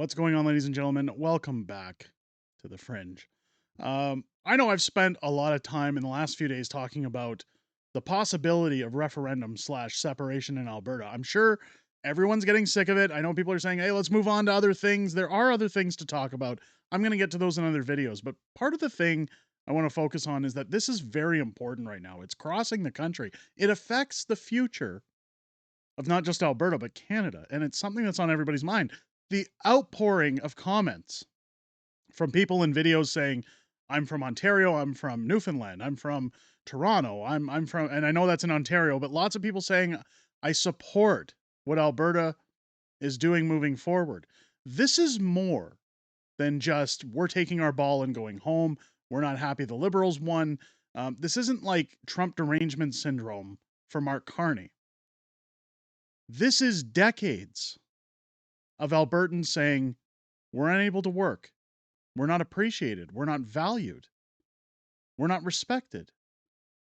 What's going on, ladies and gentlemen? Welcome back to the Fringe. I know I've spent a lot of time in the last few days talking about the possibility of referendum slash separation in Alberta. I'm sure everyone's getting sick of it. I know people are saying, hey, let's move on to other things. There are other things to talk about. I'm going to get to those in other videos. But part of the thing I want to focus on is that this is very important right now. It's crossing the country, it affects the future of not just Alberta, but Canada. And it's something that's on everybody's mind. The outpouring of comments from people in videos saying, I'm from Ontario, I'm from Newfoundland, I'm from Toronto, I'm from, and I know that's in Ontario, but lots of people saying, I support what Alberta is doing moving forward. This is more than just we're taking our ball and going home. We're not happy the Liberals won. This isn't like Trump derangement syndrome for Mark Carney. This is decades of Albertans saying, we're unable to work. We're not appreciated. We're not valued. We're not respected.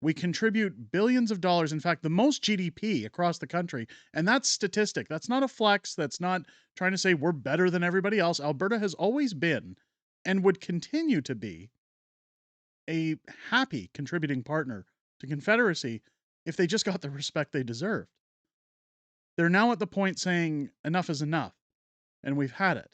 We contribute billions of dollars, in fact, the most GDP across the country. And that's statistic. That's not a flex. That's not trying to say we're better than everybody else. Alberta has always been and would continue to be a happy contributing partner to Confederacy if they just got the respect they deserved. They're now at the point saying enough is enough, and we've had it.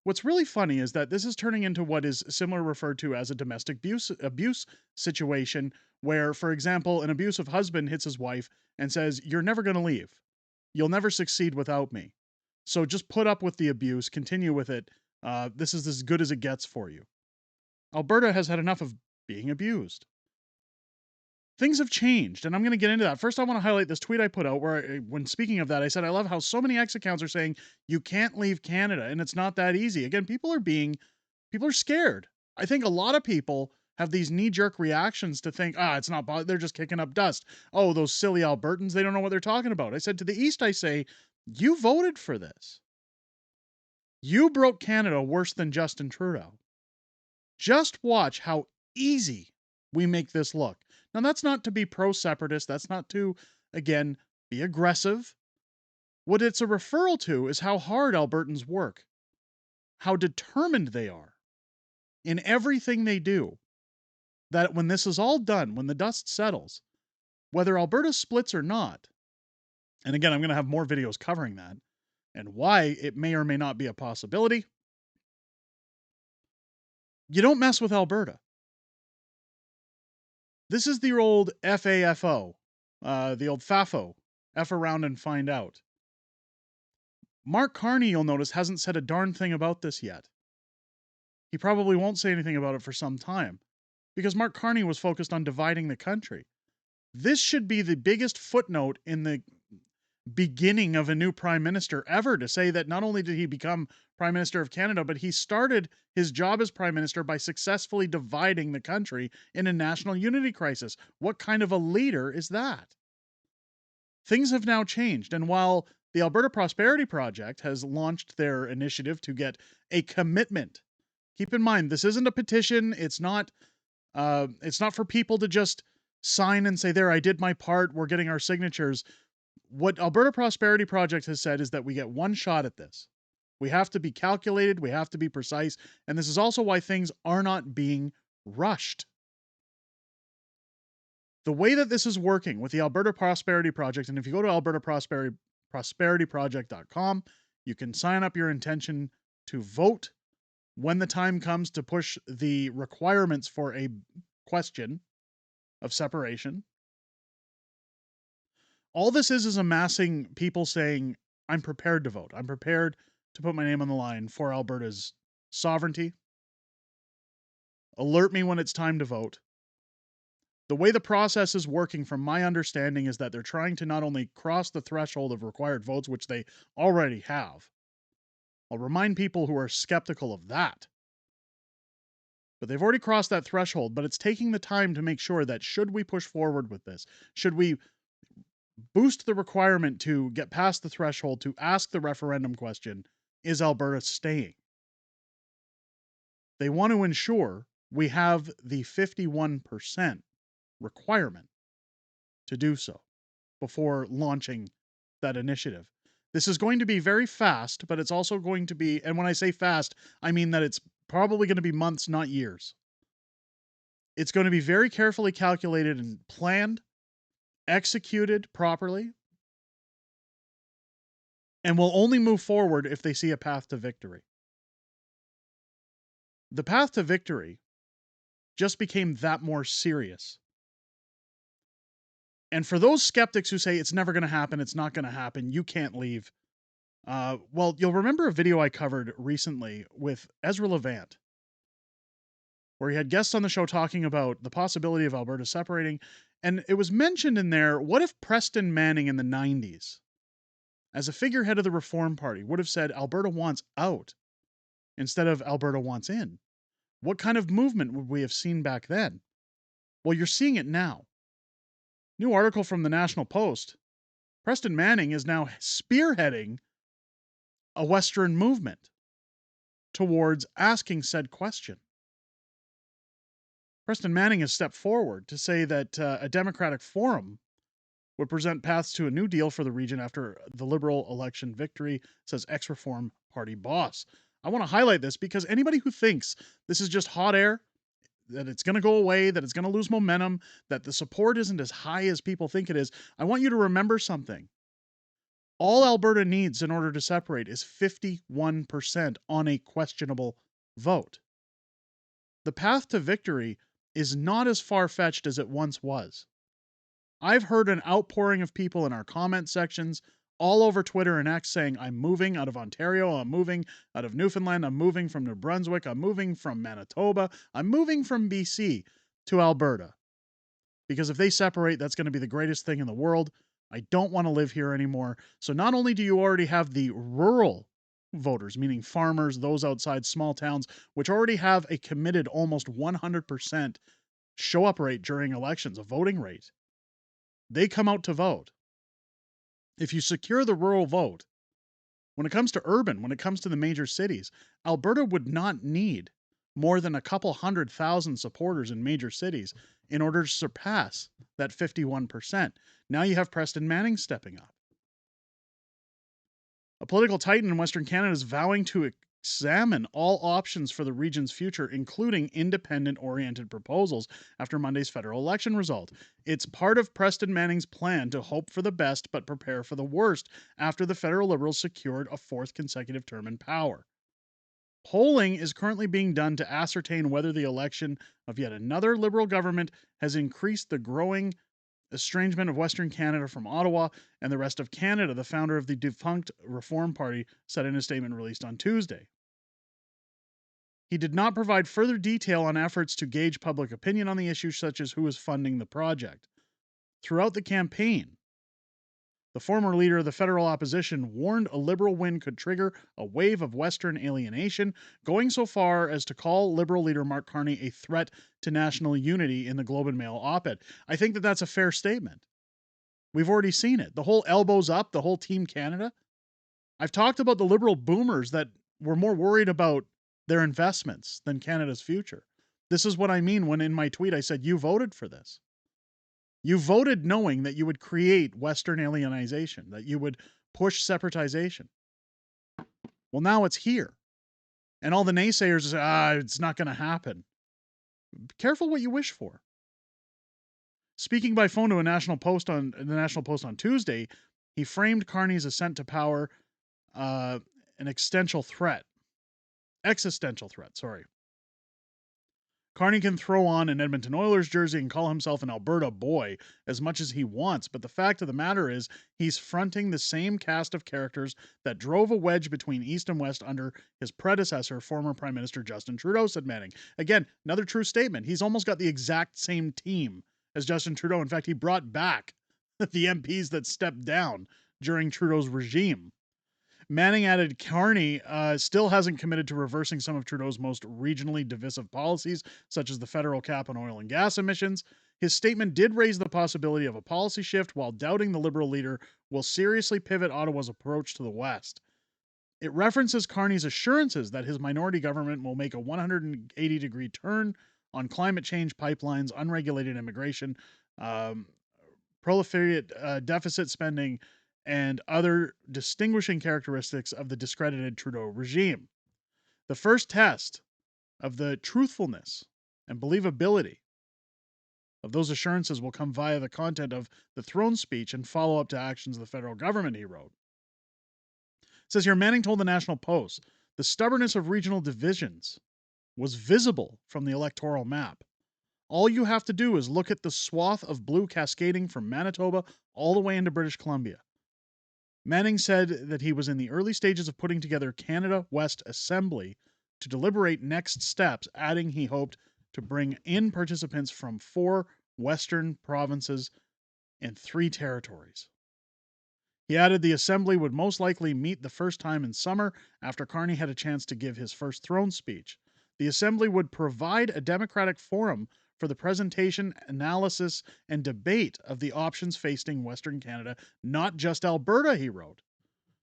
What's really funny is that this is turning into what is similar referred to as a domestic abuse situation, where, for example, an abusive husband hits his wife and says, you're never going to leave. You'll never succeed without me. So just put up with the abuse, continue with it. This is as good as it gets for you. Alberta has had enough of being abused. Things have changed, and I'm going to get into that. First, I want to highlight this tweet I put out where, when speaking of that, I said, I love how so many X accounts are saying you can't leave Canada, and it's not that easy. Again, people are scared. I think a lot of people have these knee-jerk reactions to think, it's not, they're just kicking up dust. Oh, those silly Albertans, they don't know what they're talking about. I said, to the East, I say, you voted for this. You broke Canada worse than Justin Trudeau. Just watch how easy we make this look. Now, that's not to be pro-separatist. That's not to, again, be aggressive. What it's a referral to is how hard Albertans work, how determined they are in everything they do, that when this is all done, when the dust settles, whether Alberta splits or not, and again, I'm going to have more videos covering that, and why it may or may not be a possibility, you don't mess with Alberta. This is the old FAFO, the old FAFO, F around and find out. Mark Carney, you'll notice, hasn't said a darn thing about this yet. He probably won't say anything about it for some time, because Mark Carney was focused on dividing the country. This should be the biggest footnote in the beginning of a new prime minister ever, to say that not only did he become prime minister of Canada, but he started his job as prime minister by successfully dividing the country in a national unity crisis. What kind of a leader is that? Things have now changed, and while the Alberta Prosperity Project has launched their initiative to get a commitment, keep in mind, this isn't a petition. It's not for people to just sign and say, there, I did my part, we're getting our signatures. What Alberta Prosperity Project has said is that we get one shot at this. We have to be calculated, we have to be precise, and this is also why things are not being rushed. The way that this is working with the Alberta Prosperity Project, and if you go to albertaprosperityproject.com, you can sign up your intention to vote when the time comes to push the requirements for a question of separation. All this is amassing people saying, I'm prepared to vote. I'm prepared to put my name on the line for Alberta's sovereignty. Alert me when it's time to vote. The way the process is working, from my understanding, is that they're trying to not only cross the threshold of required votes, which they already have. I'll remind people who are skeptical of that. But they've already crossed that threshold, but it's taking the time to make sure that, should we push forward with this, should we boost the requirement to get past the threshold to ask the referendum question, is Alberta staying? They want to ensure we have the 51% requirement to do so before launching that initiative. This is going to be very fast, but it's also going to be, and when I say fast, I mean that it's probably going to be months, not years. It's going to be very carefully calculated and planned, executed properly, and will only move forward if they see a path to victory. The path to victory just became that more serious. And for those skeptics who say it's never going to happen, it's not going to happen, you can't leave. Well, you'll remember a video I covered recently with Ezra Levant, where he had guests on the show talking about the possibility of Alberta separating. And it was mentioned in there, what if Preston Manning in the 90s, as a figurehead of the Reform Party, would have said Alberta wants out instead of Alberta wants in? What kind of movement would we have seen back then? Well, you're seeing it now. New article from the National Post. Preston Manning is now spearheading a Western movement towards asking said question. Preston Manning has stepped forward to say that a Democratic forum would present paths to a new deal for the region after the Liberal election victory, says ex-Reform Party boss. I want to highlight this because anybody who thinks this is just hot air, that it's going to go away, that it's going to lose momentum, that the support isn't as high as people think it is, I want you to remember something. All Alberta needs in order to separate is 51% on a questionable vote. The path to victory is not as far-fetched as it once was. I've heard an outpouring of people in our comment sections all over Twitter and X saying, I'm moving out of Ontario, I'm moving out of Newfoundland, I'm moving from New Brunswick, I'm moving from Manitoba, I'm moving from BC to Alberta. Because if they separate, that's going to be the greatest thing in the world. I don't want to live here anymore. So not only do you already have the rural voters, meaning farmers, those outside small towns, which already have a committed almost 100% show up rate during elections, a voting rate. They come out to vote. If you secure the rural vote, when it comes to urban, when it comes to the major cities, Alberta would not need more than a couple 100,000 supporters in major cities in order to surpass that 51%. Now you have Preston Manning stepping up. A political titan in Western Canada is vowing to examine all options for the region's future, including independent-oriented proposals after Monday's federal election result. It's part of Preston Manning's plan to hope for the best but prepare for the worst after the federal Liberals secured a fourth consecutive term in power. Polling is currently being done to ascertain whether the election of yet another Liberal government has increased the growing estrangement of Western Canada from Ottawa and the rest of Canada, the founder of the defunct Reform Party said in a statement released on Tuesday. He did not provide further detail on efforts to gauge public opinion on the issue, such as who is funding the project. Throughout the campaign, the former leader of the federal opposition warned a Liberal win could trigger a wave of Western alienation, going so far as to call Liberal leader Mark Carney a threat to national unity in the Globe and Mail op-ed. I think that that's a fair statement. We've already seen it. The whole elbows up, the whole Team Canada. I've talked about the Liberal boomers that were more worried about their investments than Canada's future. This is what I mean when in my tweet I said, you voted for this. You voted knowing that you would create Western alienization, that you would push separatization. Well, now it's here. And all the naysayers say, it's not going to happen. Be careful what you wish for. Speaking by phone to the National Post on Tuesday, he framed Carney's ascent to power an existential threat. Carney can throw on an Edmonton Oilers jersey and call himself an Alberta boy as much as he wants, but the fact of the matter is he's fronting the same cast of characters that drove a wedge between East and West under his predecessor, former Prime Minister Justin Trudeau, said Manning. Again, another true statement. He's almost got the exact same team as Justin Trudeau. In fact, he brought back the MPs that stepped down during Trudeau's regime. Manning added Carney still hasn't committed to reversing some of Trudeau's most regionally divisive policies, such as the federal cap on oil and gas emissions. His statement did raise the possibility of a policy shift while doubting the Liberal leader will seriously pivot Ottawa's approach to the West. It references Carney's assurances that his minority government will make a 180-degree turn on climate change, pipelines, unregulated immigration, proliferate deficit spending, and other distinguishing characteristics of the discredited Trudeau regime. The first test of the truthfulness and believability of those assurances will come via the content of the throne speech and follow up to actions of the federal government, he wrote. It says here, Manning told the National Post, the stubbornness of regional divisions was visible from the electoral map. All you have to do is look at the swath of blue cascading from Manitoba all the way into British Columbia. Manning said that he was in the early stages of putting together Canada West Assembly to deliberate next steps, adding he hoped to bring in participants from 4 Western provinces and 3 territories. He added the Assembly would most likely meet the first time in summer after Carney had a chance to give his first throne speech. The Assembly would provide a democratic forum for the presentation, analysis, and debate of the options facing Western Canada, not just Alberta, he wrote.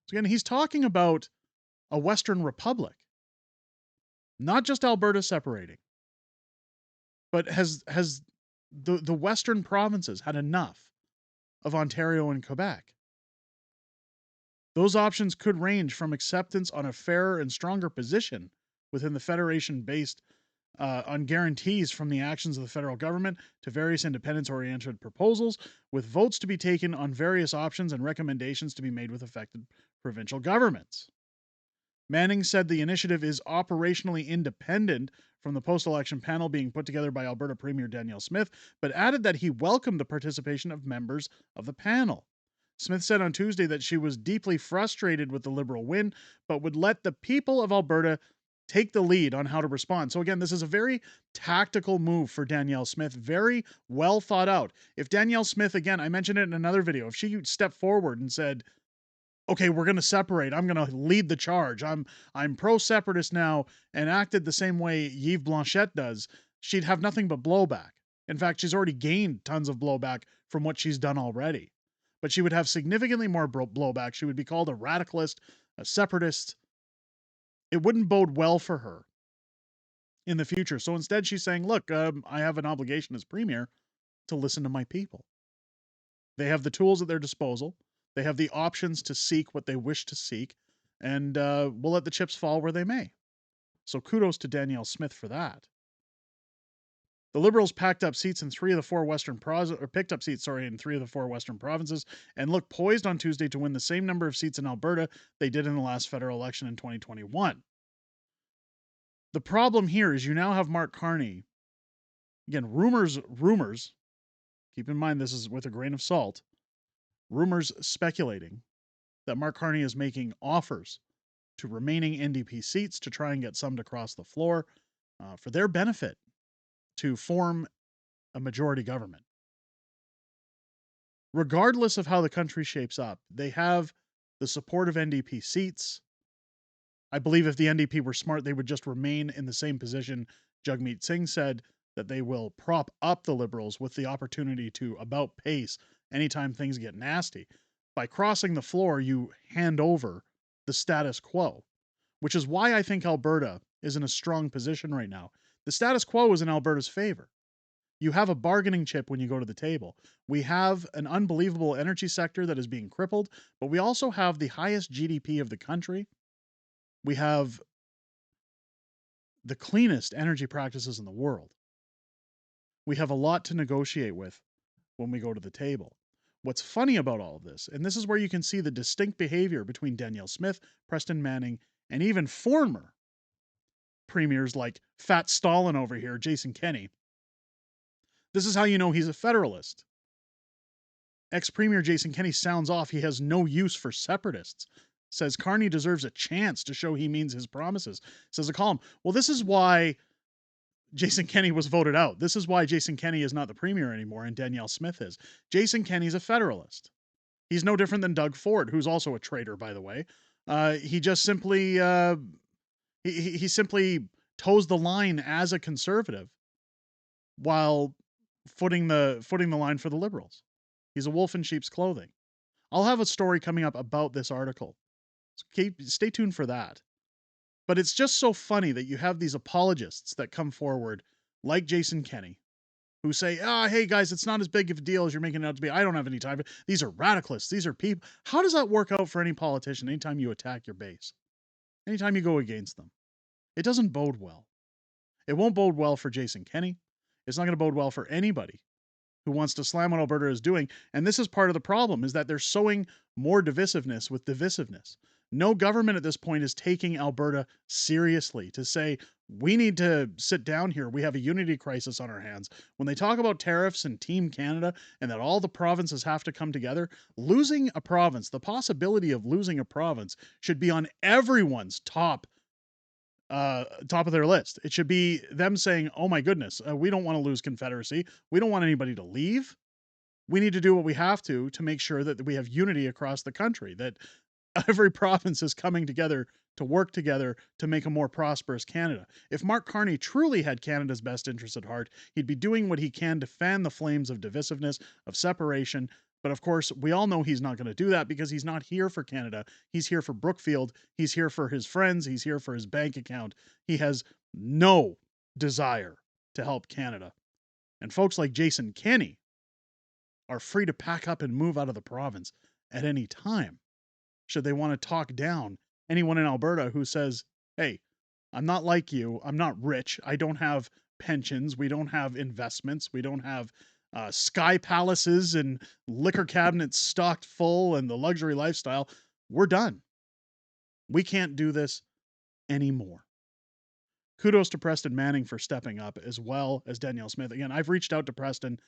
So again, he's talking about a Western Republic, not just Alberta separating, but has the Western provinces had enough of Ontario and Quebec? Those options could range from acceptance on a fairer and stronger position within the Federation based on guarantees from the actions of the federal government to various independence-oriented proposals, with votes to be taken on various options and recommendations to be made with affected provincial governments. Manning said the initiative is operationally independent from the post-election panel being put together by Alberta Premier Danielle Smith, but added that he welcomed the participation of members of the panel. Smith said on Tuesday that she was deeply frustrated with the Liberal win, but would let the people of Alberta take the lead on how to respond. So again, this is a very tactical move for Danielle Smith, very well thought out. If Danielle Smith, again, I mentioned it in another video, if she stepped forward and said, okay, we're going to separate, I'm going to lead the charge, I'm pro-separatist now, and acted the same way Yves Blanchette does, she'd have nothing but blowback. In fact, she's already gained tons of blowback from what she's done already. But she would have significantly more blowback. She would be called a radicalist, a separatist. It wouldn't bode well for her in the future. So instead, she's saying, look, I have an obligation as premier to listen to my people. They have the tools at their disposal. They have the options to seek what they wish to seek, and we'll let the chips fall where they may. So kudos to Danielle Smith for that. The Liberals packed up seats in 3 of the 4 Western picked up seats, in 3 of the 4 Western provinces, and look poised on Tuesday to win the same number of seats in Alberta they did in the last federal election in 2021. The problem here is you now have Mark Carney. Again, rumors, keep in mind this is with a grain of salt, rumors speculating that Mark Carney is making offers to remaining NDP seats to try and get some to cross the floor for their benefit to form a majority government. Regardless of how the country shapes up, they have the support of NDP seats. I believe if the NDP were smart, they would just remain in the same position. Jagmeet Singh said that they will prop up the Liberals with the opportunity to about pace anytime things get nasty. By crossing the floor, you hand over the status quo, which is why I think Alberta is in a strong position right now. The status quo is in Alberta's favor. You have a bargaining chip when you go to the table. We have an unbelievable energy sector that is being crippled, but we also have the highest GDP of the country. We have the cleanest energy practices in the world. We have a lot to negotiate with when we go to the table. What's funny about all of this, and this is where you can see the distinct behavior between Danielle Smith, Preston Manning, and even former premiers like Fat Stalin over here, Jason Kenney. This is how you know he's a federalist. Ex-Premier Jason Kenney sounds off he has no use for separatists. Says Carney deserves a chance to show he means his promises. Says a column, well, this is why Jason Kenney was voted out. This is why Jason Kenney is not the premier anymore and Danielle Smith is. Jason Kenney's a federalist. He's no different than Doug Ford, who's also a traitor, by the way. He just simply he simply toes the line as a conservative while footing the line for the Liberals. He's a wolf in sheep's clothing. I'll have a story coming up about this article. So stay tuned for that. But it's just so funny that you have these apologists that come forward, like Jason Kenney, who say, hey guys, it's not as big of a deal as you're making it out to be. I don't have any time. These are radicalists. These are people. How does that work out for any politician anytime you attack your base? Anytime you go against them? It doesn't bode well. It won't bode well for Jason Kenney. It's not going to bode well for anybody who wants to slam what Alberta is doing. And this is part of the problem, is that they're sowing more divisiveness with divisiveness. No government at this point is taking Alberta seriously to say, we need to sit down here. We have a unity crisis on our hands. When they talk about tariffs and Team Canada and that all the provinces have to come together, losing a province, the possibility of losing a province should be on everyone's top of their list. It should be them saying, oh my goodness, we don't want to lose Confederacy. We don't want anybody to leave. We need to do what we have to make sure that we have unity across the country, that every province is coming together to work together to make a more prosperous Canada. If Mark Carney truly had Canada's best interests at heart, he'd be doing what he can to fan the flames of divisiveness, of separation. But of course, we all know he's not going to do that because he's not here for Canada. He's here for Brookfield. He's here for his friends. He's here for his bank account. He has no desire to help Canada. And folks like Jason Kenney are free to pack up and move out of the province at any time, should they want to talk down anyone in Alberta who says, hey, I'm not like you. I'm not rich. I don't have pensions. We don't have investments. We don't have sky palaces and liquor cabinets stocked full and the luxury lifestyle. We're done. We can't do this anymore. Kudos to Preston Manning for stepping up, as well as Danielle Smith. Again, I've reached out to Preston.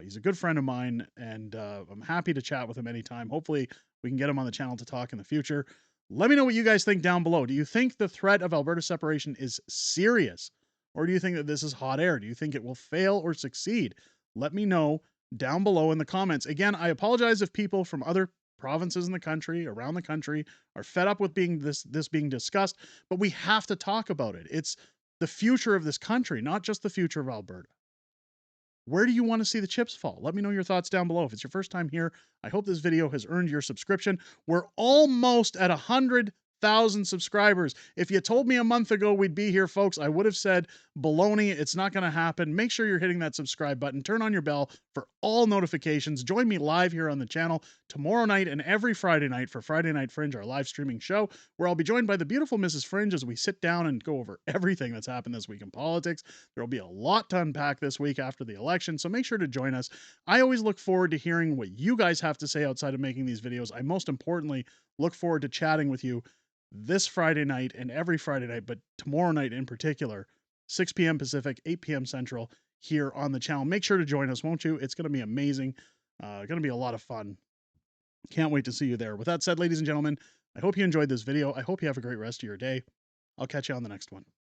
He's a good friend of mine, and I'm happy to chat with him anytime. Hopefully, we can get him on the channel to talk in the future. Let me know what you guys think down below. Do you think the threat of Alberta separation is serious? Or do you think that this is hot air? Do you think it will fail or succeed? Let me know down below in the comments. Again, I apologize if people from other provinces in the country, around the country, are fed up with this being discussed, but we have to talk about it. It's the future of this country, not just the future of Alberta. Where do you want to see the chips fall? Let me know your thoughts down below. If it's your first time here, I hope this video has earned your subscription. We're almost at 100,000 subscribers. If you told me a month ago we'd be here, folks, I would have said baloney. It's not going to happen. Make sure you're hitting that subscribe button. Turn on your bell for all notifications. Join me live here on the channel tomorrow night and every Friday night for Friday Night Fringe, our live streaming show, where I'll be joined by the beautiful Mrs. Fringe as we sit down and go over everything that's happened this week in politics. There'll be a lot to unpack this week after the election, so make sure to join us. I always look forward to hearing what you guys have to say outside of making these videos. I most importantly look forward to chatting with you this Friday night and every Friday night, but tomorrow night in particular, 6 p.m. Pacific, 8 p.m. Central, here on the channel. Make sure to join us, won't you? It's going to be amazing. Going to be a lot of fun. Can't wait to see you there. With that said, ladies and gentlemen, I hope you enjoyed this video. I hope you have a great rest of your day. I'll catch you on the next one.